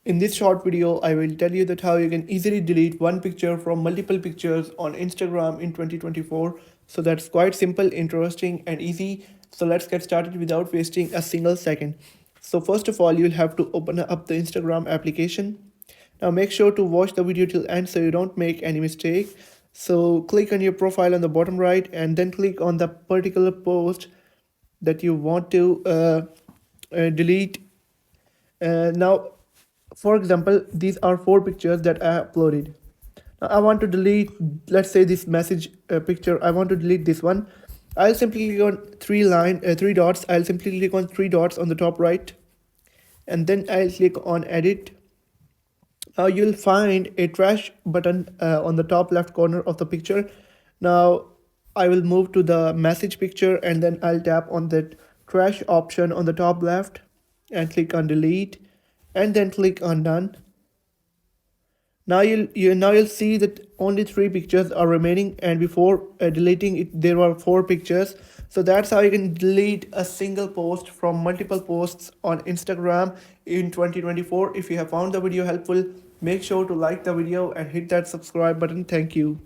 In this short video, I will tell you that how you can easily delete one picture from multiple pictures on Instagram in 2024. So that's quite simple, interesting and easy. So let's get started without wasting a single second. So first of all, you'll have to open up the Instagram application. Now make sure to watch the video till end so you don't make any mistake. So click on your profile on the bottom right and then click on the particular post that you want to delete. Now, for example, these are four pictures that I uploaded. Now I want to delete, let's say this message picture. I want to delete this one. I'll simply click on three dots. I'll simply click on three dots on the top right, and then I'll click on edit. Now you'll find a trash button on the top left corner of the picture. Now I will move to the message picture and then I'll tap on that trash option on the top left and click on delete and then click on done. Now you'll see that only three pictures are remaining, and before deleting it, there were four pictures. So that's how you can delete a single post from multiple posts on Instagram in 2024. If you have found the video helpful, make sure to like the video and hit that subscribe button. Thank you.